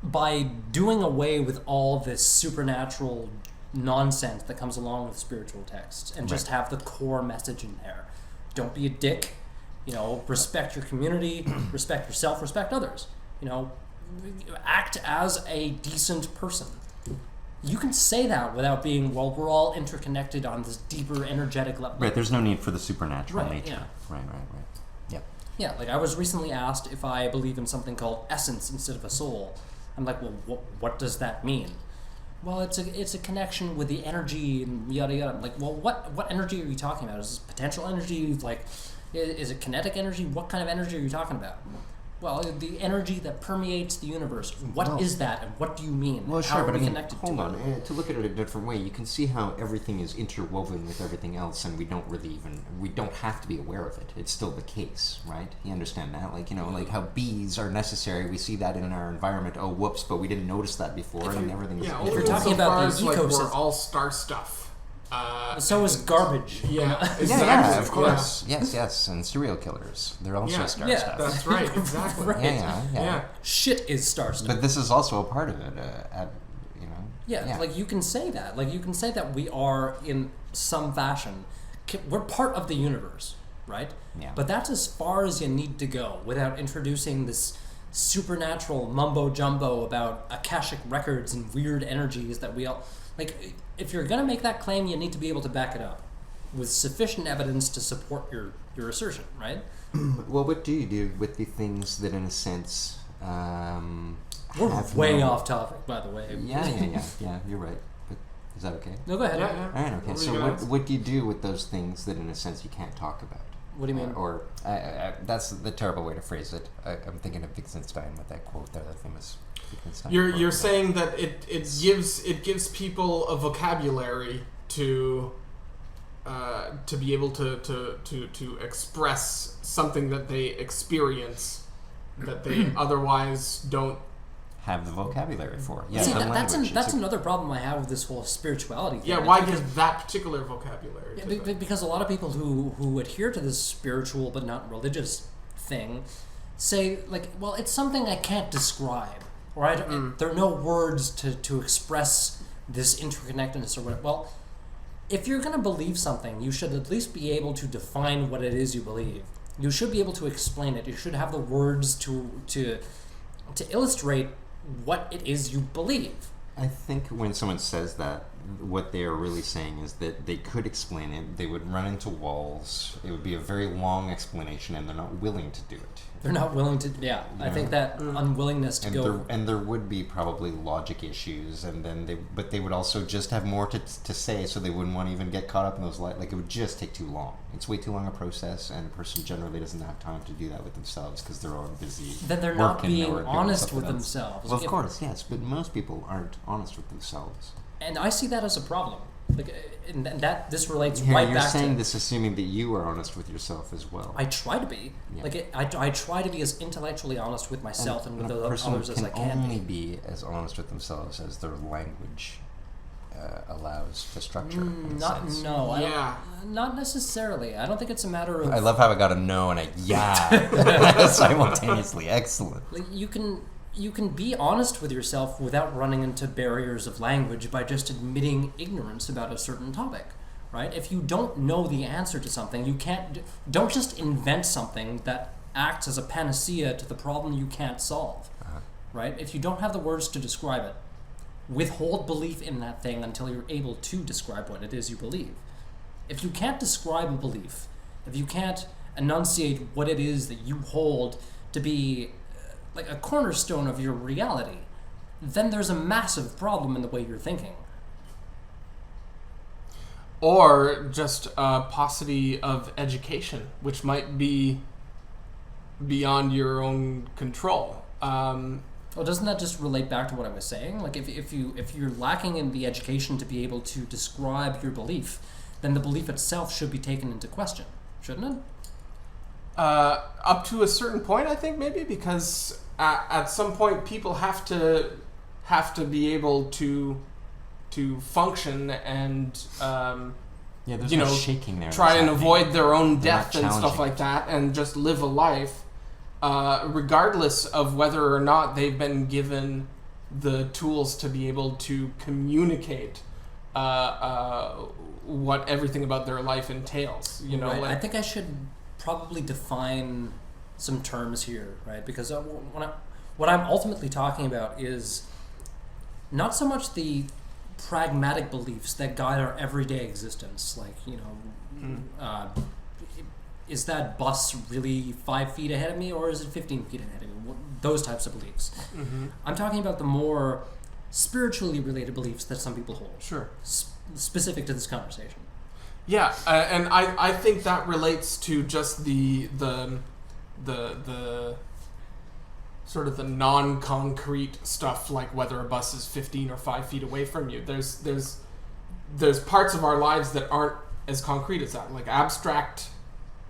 by doing away with all this supernatural nonsense that comes along with spiritual texts and just have the core message in there. Don't be a dick. Respect your community, respect yourself, respect others. Act as a decent person. You can say that without being, well, we're all interconnected on this deeper energetic level. Right, there's no need for the supernatural nature. Yeah. Right. Yep. Yeah, like I was recently asked if I believe in something called essence instead of a soul. I'm like, well, what does that mean? Well, it's a connection with the energy and yada yada. I'm like, well, what energy are you talking about? Is this potential energy? Like, is it kinetic energy? What kind of energy are you talking about? Well, the energy that permeates the universe. What is that, and what do you mean? Well, How sure, are but we I mean, connected hold to on. it? To look at it a different way, you can see how everything is interwoven with everything else, and we don't have to be aware of it. It's still the case, right? You understand that? Like, like how bees are necessary. We see that in our environment. Oh, whoops! But we didn't notice that before, and everything is. Yeah, If you're talking about the like we're ecosystem, all star stuff. so is garbage. Yeah, exactly. Yeah, of course. Yeah. Yes, and serial killers. They're also star stuff. That's right. Exactly. Right. Yeah. Shit is star stuff. But this is also a part of it. Yeah, like you can say that. Like you can say that we are, in some fashion, we're part of the universe, right? Yeah. But that's as far as you need to go without introducing this supernatural mumbo jumbo about Akashic records and weird energies that we all like. If you're going to make that claim, you need to be able to back it up with sufficient evidence to support your assertion, right? Well, what do you do with the things that, in a sense, We're have way no- off topic, by the way. Yeah, you're right. But is that okay? No, go ahead. Yeah. All right, okay. What were So you gonna ask? what do you do with those things that, in a sense, you can't talk about? What do you mean? Or that's the terrible way to phrase it. I'm thinking of Wittgenstein with that quote there, the famous Wittgenstein quote. You're saying that it gives people a vocabulary to be able to express something that they experience that they otherwise don't have the vocabulary for. Yeah, See, the that's language. another problem I have with this whole spirituality thing. Yeah, why give that particular vocabulary? Yeah, to them? because a lot of people who adhere to this spiritual but not religious thing say, like, well, it's something I can't describe, or there are no words to express this interconnectedness or whatever. Well, if you're going to believe something, you should at least be able to define what it is you believe. You should be able to explain it. You should have the words to illustrate what it is you believe. I think when someone says that, what they are really saying is that they could explain it, they would run into walls, it would be a very long explanation, and they're not willing to do it. They're not willing to, I think that unwillingness to go... And there would be probably logic issues, and then but they would also just have more to say, so they wouldn't want to even get caught up in those, like it would just take too long. It's way too long a process, and a person generally doesn't have time to do that with themselves, because they're all busy Then they're not working being or doing honest with something else. themselves. Well, of course, yes, but most people aren't honest with themselves. And I see that as a problem. Like, and that this relates Here, right you're back saying to... this assuming that you are honest with yourself as well. I try to be. Yeah. Like, I try to be as intellectually honest with myself and with a the person others as I can only be. be as honest with themselves as their language allows to structure. in a sense. Not necessarily. I don't think it's a matter of... I love how I got a no and a yeah simultaneously. Excellent. Like, you can be honest with yourself without running into barriers of language by just admitting ignorance about a certain topic, right? If you don't know the answer to something, don't just invent something that acts as a panacea to the problem you can't solve, right? If you don't have the words to describe it, withhold belief in that thing until you're able to describe what it is you believe. If you can't describe a belief, if you can't enunciate what it is that you hold to be like a cornerstone of your reality, then there's a massive problem in the way you're thinking. Or just a paucity of education, which might be beyond your own control. Well, doesn't that just relate back to what I was saying? Like, if you're lacking in the education to be able to describe your belief, then the belief itself should be taken into question, shouldn't it? Up to a certain point, I think, maybe, because at some point people have to be able to function and There's no shaking there. try and avoid their own They're death not and stuff challenging like that, and just live a life, regardless of whether or not they've been given the tools to be able to communicate what everything about their life entails. Right. I think I should probably define some terms here, right? Because what I'm ultimately talking about is not so much the pragmatic beliefs that guide our everyday existence, like, is that bus really 5 feet ahead of me, or is it 15 feet ahead of me? Those types of beliefs. Mm-hmm. I'm talking about the more spiritually related beliefs that some people hold. Sure. Specific to this conversation. Yeah, and I think that relates to just the sort of the non-concrete stuff, like whether a bus is 15 or 5 feet away from you. There's parts of our lives that aren't as concrete as that. Like abstract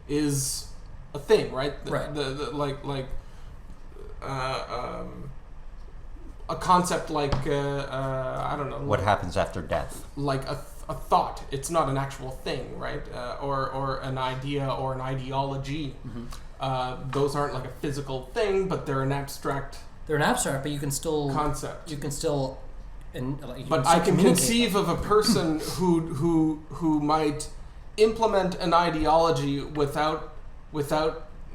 is a thing, right? A concept like I don't know. What happens after death? Like a thought. It's not an actual thing, right? Or an idea or an ideology. Mm-hmm. Those aren't like a physical thing, but they're an abstract. They're an abstract, but you can still concept. You can still. But I can conceive of a person who might implement an ideology without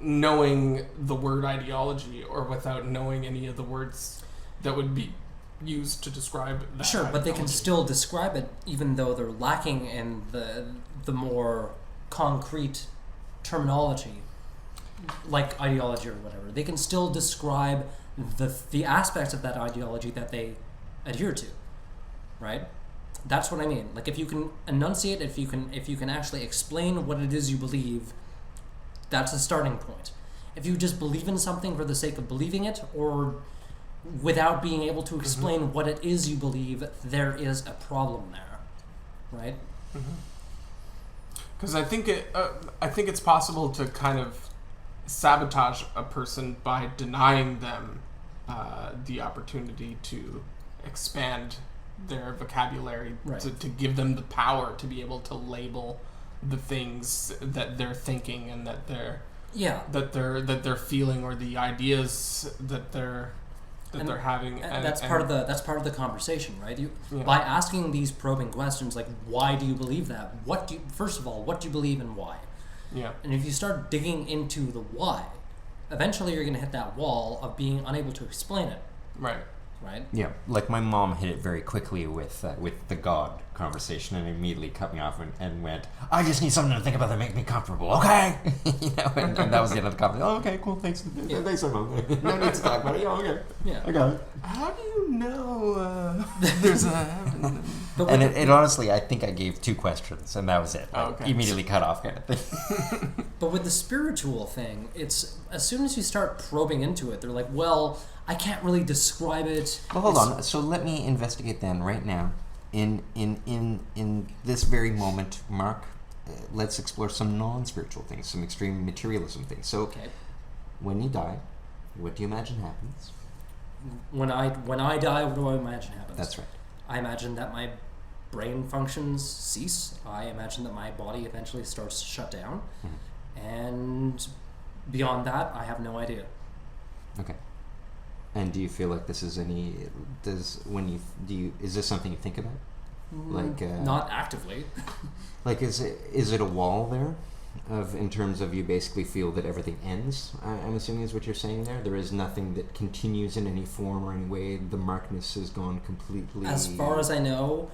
knowing the word ideology, or without knowing any of the words that would be used to describe that. Sure, ideology. but they can still describe it, even though they're lacking in the more concrete terminology, like ideology or whatever. They can still describe the aspects of that ideology that they adhere to, right? That's what I mean. Like, if you can enunciate, if you can actually explain what it is you believe, that's a starting point. If you just believe in something for the sake of believing it, or without being able to explain what it is you believe, there is a problem there, right? Because I think it's possible to kind of sabotage a person by denying them the opportunity to expand their vocabulary, right. to give them the power to be able to label the things that they're thinking and that they're feeling, or the ideas that they're having. And that's part of the conversation, right? By asking these probing questions, like, why do you believe that? First of all, what do you believe and why? Yeah. And if you start digging into the why, eventually you're going to hit that wall of being unable to explain it. Right. Right? Yeah, like my mom hit it very quickly with the God conversation, and immediately cut me off and went, I just need something to think about that make me comfortable, okay? And that was the end of the conversation. Oh, okay, cool, thanks. Yeah. Thanks so much. No need to talk about it. Oh, okay. Yeah. I got it. How do you know there's a heaven? And it honestly, I think I gave 2 questions, and that was it. Okay. Immediately cut off kind of thing. But with the spiritual thing, it's as soon as you start probing into it, they're like, well, I can't really describe it. Well, hold on. So let me investigate then, right now, in this very moment, Mark. Let's explore some non-spiritual things, some extreme materialism things. So, Okay. When you die, what do you imagine happens? When I die, what do I imagine happens? That's right. I imagine that my brain functions cease. I imagine that my body eventually starts to shut down. Mm-hmm. And beyond that, I have no idea. Okay. And do you feel like this is is this something you think about? Like not actively. Like is it a wall there, in terms of you basically feel that everything ends? I'm assuming is what you're saying there. There is nothing that continues in any form or any way. The Markness has gone completely. As far as I know,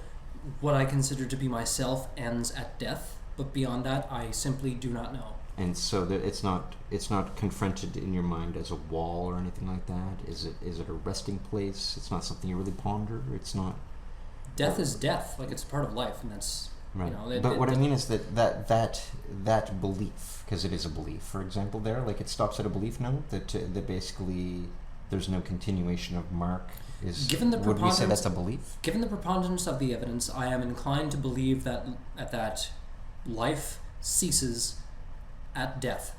what I consider to be myself ends at death. But beyond that, I simply do not know. And so that it's not confronted in your mind as a wall or anything like that. Is it a resting place? It's not something you really ponder. It's not. Death is death. Like, it's part of life, and that's right. You know, But what I mean is that belief, because it is a belief. For example, there, like, it stops at a belief note that basically there's no continuation of Mark. Would we say that's a belief? Given the preponderance of the evidence, I am inclined to believe that life ceases at death.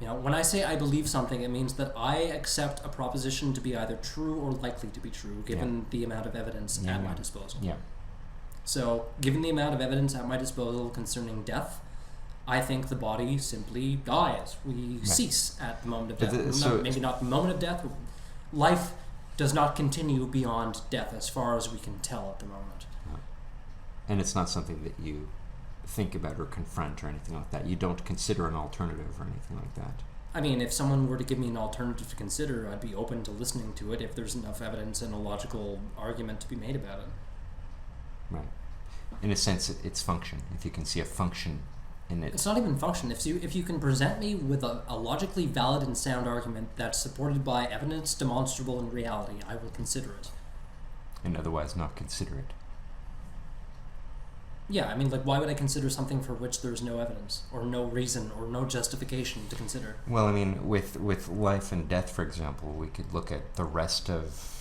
You know, when I say I believe something, it means that I accept a proposition to be either true or likely to be true, given the amount of evidence at my disposal. Yeah. So, given the amount of evidence at my disposal concerning death, I think the body simply dies. We cease at the moment of death. Maybe not the moment of death. Life does not continue beyond death, as far as we can tell at the moment. And it's not something that you think about or confront or anything like that. You don't consider an alternative or anything like that. I mean, if someone were to give me an alternative to consider, I'd be open to listening to it if there's enough evidence and a logical argument to be made about it. Right. In a sense, it's function. If you can see a function in it. It's not even function. If you can present me with a logically valid and sound argument that's supported by evidence demonstrable in reality, I will consider it. And otherwise not consider it. Yeah, I mean, like, why would I consider something for which there's no evidence, or no reason, or no justification to consider? Well, I mean, with life and death, for example, we could look at the rest of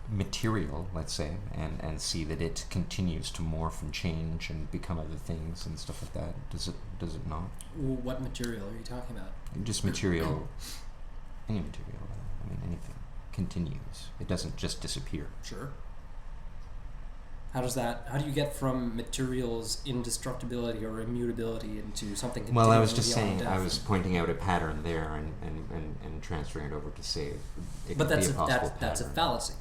material, let's say, and see that it continues to morph and change and become other things and stuff like that. Does it not? What material are you talking about? Just material, any material. I mean, anything continues. It doesn't just disappear. Sure. How do you get from materials indestructibility or immutability into something continuing? Well, I was just beyond saying, death? I was pointing out a pattern there and transferring it over to say it But could that's be a possible that's a pattern. fallacy.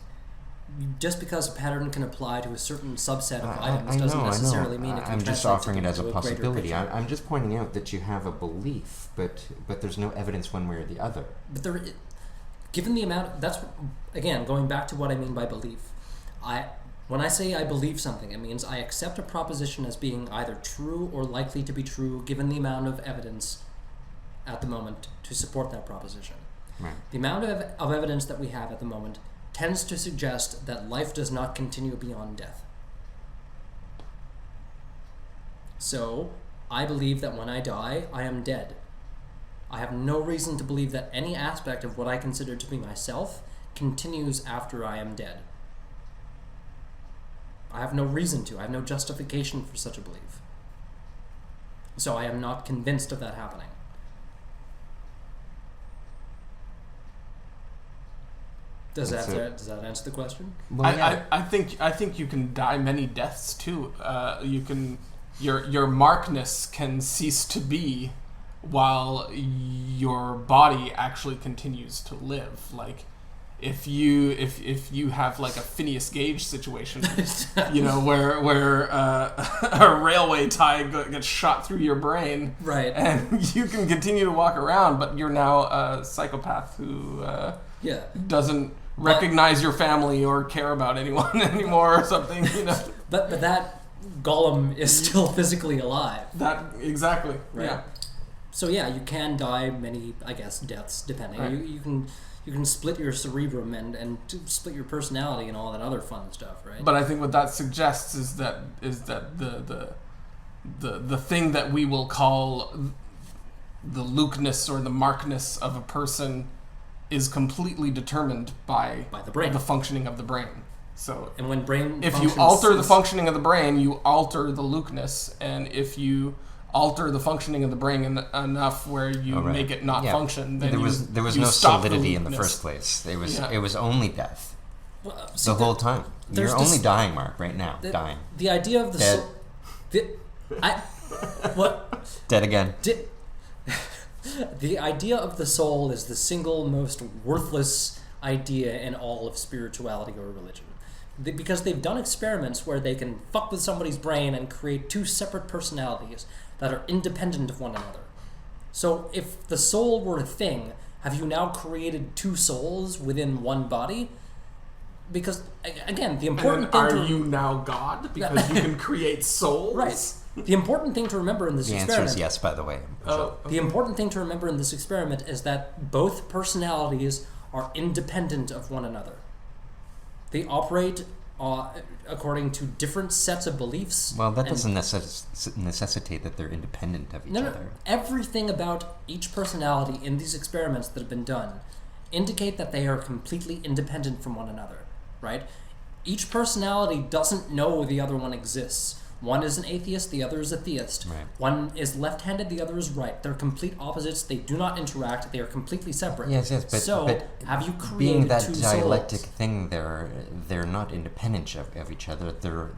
Just because a pattern can apply to a certain subset of items I doesn't know. necessarily mean it can I'm just translate offering it as a to greater possibility. picture. I'm just pointing out that you have a belief, but there's no evidence one way or the other. But given the amount, that's again going back to what I mean by belief. When I say I believe something, it means I accept a proposition as being either true or likely to be true, given the amount of evidence at the moment to support that proposition. Right. The amount of evidence that we have at the moment tends to suggest that life does not continue beyond death. So, I believe that when I die, I am dead. I have no reason to believe that any aspect of what I consider to be myself continues after I am dead. I have no reason to. I have no justification for such a belief. So I am not convinced of that happening. Does that answer the question? Well, yeah. I think you can die many deaths too. You can your markness can cease to be while your body actually continues to live. Like if you have like a Phineas Gage situation, where a railway tie gets shot through your brain, right, and you can continue to walk around, but you're now a psychopath who doesn't recognize your family or care about anyone anymore or something, But that Gollum is still physically alive. That exactly, right? Yeah. So yeah, you can die many, I guess, deaths depending. Right. You can split your cerebrum and split your personality and all that other fun stuff, right? But I think what that suggests is that the thing that we will call the Lukeness or the Markness of a person is completely determined by the brain, the functioning of the brain. So, and when brain, if you alter the functioning of the brain, you alter the Lukeness, and if you alter the functioning of the brain enough where you make it not function, then there was no solidity in the first place. It was only death. Well, the whole time. You're only dying, Mark, right now. Dying. The idea of the dead. What? Dead again. The idea of the soul is the single most worthless idea in all of spirituality or religion. Because they've done experiments where they can fuck with somebody's brain and create two separate personalities that are independent of one another. So if the soul were a thing, have you now created two souls within one body? Because, again, the important thing... Are you now God? Because you can create souls? Right. The important thing to remember in this experiment... The answer is yes, by the way. The important thing to remember in this experiment is that both personalities are independent of one another. They operate according to different sets of beliefs. Well, that doesn't necessitate that they're independent of each other. No. Everything about each personality in these experiments that have been done indicate that they are completely independent from one another, right? Each personality doesn't know the other one exists. One is an atheist, the other is a theist. Right. One is left-handed, the other is right. They're complete opposites. They do not interact. They are completely separate. Yes, but have you created being that two dialectic souls? thing, they're not independent of each other.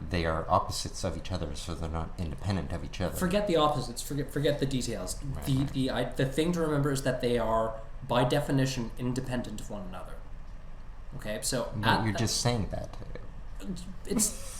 They are opposites of each other, so they're not independent of each other. Forget the opposites. Forget the details. Right. The thing to remember is that they are, by definition, independent of one another. Okay, so you're just saying that.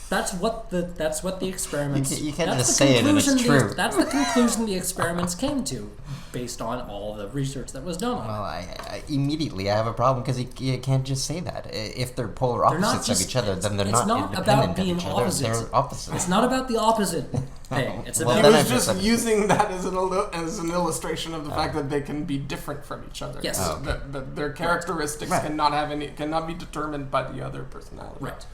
That's what the experiments. You can't just say it and it's true. That's the conclusion the experiments came to, based on all the research that was done on it. Well, I immediately have a problem because you can't just say that. If they're polar opposites of each other, then they're not independent of each other. They're opposites. It's not about the opposite thing. It's about. He was just using that as an illustration of the fact that they can be different from each other. Yes. That their characteristics cannot be determined by the other personality. Right.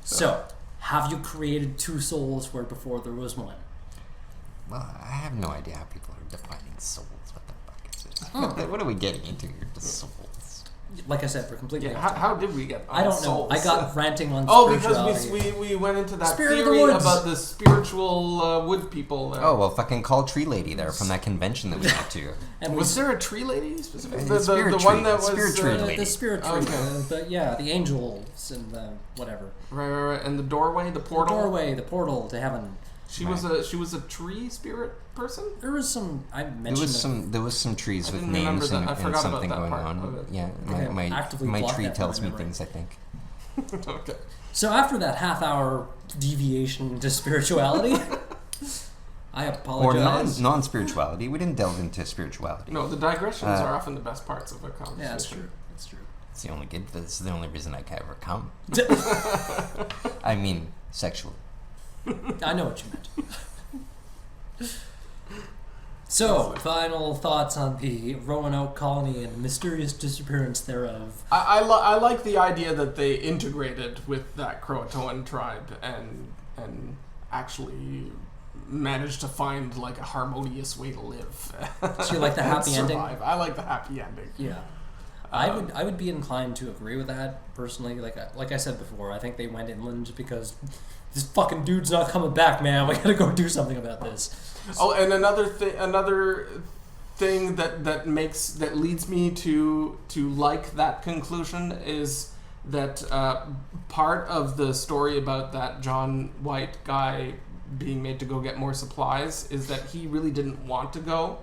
So have you created two souls where before there was one? Well, I have no idea how people are defining souls. What the fuck is this? Oh. What are we getting into here? The souls. Like I said, we're completely. Yeah, how did we get? I don't souls? know. I got ranting on. Oh, spirituality. because we went into that Spirit of the theory woods. about the spiritual wood people. Oh, well, fucking call Tree Lady there from that convention that we went to. And was there a tree lady specifically? The spirit the one tree. that The was spirit tree lady. the spirit tree, Okay. the angels and the whatever. Right. And the doorway, the portal. The portal to heaven. She was a tree spirit person. There was some. I mentioned. There was some trees I with didn't remember names that. and, I and forgot about something that going part on. of it. Yeah, Okay, actively my block tree that from tells my me memory. things. I think. Okay. So after that half-hour deviation into spirituality, I Or apologize. non-spirituality. We didn't delve into spirituality. No, the digressions are often the best parts of a conversation. Yeah, that's true. That's true. It's the only good. It's the only reason I can ever come. I mean, sexually. I know what you meant. So, final thoughts on the Roanoke Colony and the mysterious disappearance thereof. I like the idea that they integrated with that Croatoan tribe and actually managed to find like a harmonious way to live. So you like the happy and ending? survive. I like the happy ending. Yeah. I would be inclined to agree with that personally. Like I said before, I think they went inland because this fucking dude's not coming back, man. We gotta go do something about this. Oh, and another thing that leads me to like that conclusion is that part of the story about that John White guy being made to go get more supplies is that he really didn't want to go,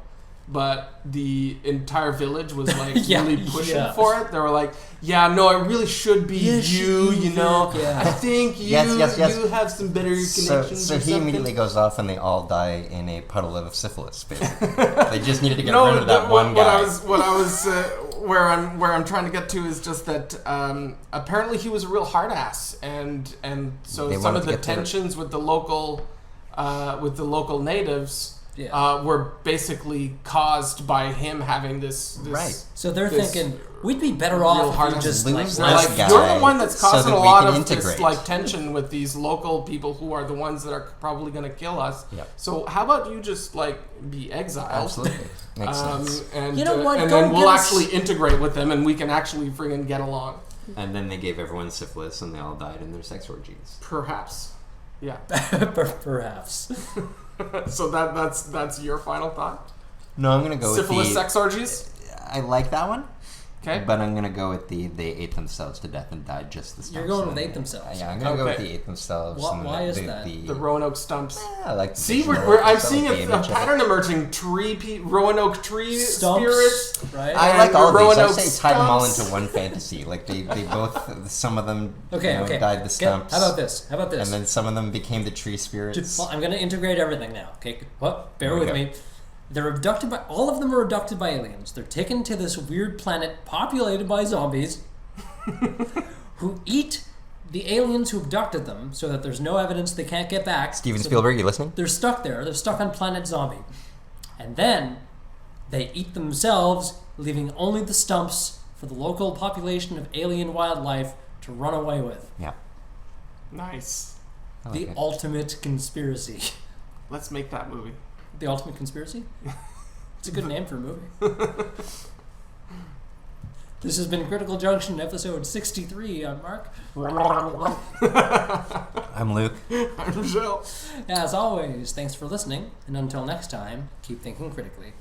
but the entire village was like really pushing for it. They were like, "Yeah, no, it really should be you know. Yeah. I think you you have some better connections." So or he something." immediately goes off and they all die in a puddle of syphilis. Basically, they just needed to get rid of that one guy. Where I'm trying to get to is just that apparently he was a real hard ass, and so They some wanted of to the get to tensions with the local natives were basically caused by him having this Right. So they're this thinking we'd be better real off if hard we just lose like this left. like guy you're the one that's so causing that a we lot can of integrate. this like tension with these local people who are the ones that are probably going to kill us. Yep. So how about you just like be exiled? Absolutely makes sense. And You know what? and Go then we'll give us- actually integrate with them, and we can actually friggin' get along. And then they gave everyone syphilis, and they all died in their sex orgies. Perhaps, yeah. Perhaps. So that's your final thought. No, I'm gonna go Syphilis with the. sex orgies. I like that one. Okay. But I'm gonna go with the they ate themselves to death and died just the stumps. You're going with and ate themselves. Yeah, I'm gonna go Okay. with the ate themselves. and Why is the, that? The Roanoke stumps. I like the See, visual. I'm I seeing like the a image of it. pattern emerging. Roanoke tree Stumps, spirits. right? I And like all of these. I Roanoke say tie them all stumps. into one fantasy. Like they both, some of them Okay, okay. died the stumps. How about this? And then some of them became the tree Just- spirits. well, I'm going to integrate everything now. Okay, what? Bear There we with go. me. They're abducted by. All of them are abducted by aliens. They're taken to this weird planet populated by zombies, who eat the aliens who abducted them, so that there's no evidence they can't get back. Steven So Spielberg, you listening? They're stuck there. They're stuck on planet zombie, and then they eat themselves, leaving only the stumps for the local population of alien wildlife to run away with. Yeah. Nice. I like The it. ultimate conspiracy. Let's make that movie. The Ultimate Conspiracy? It's a good name for a movie. This has been Critical Junction, episode 63. I'm Mark. I'm Luke. I'm Michelle. As always, thanks for listening, and until next time, keep thinking critically.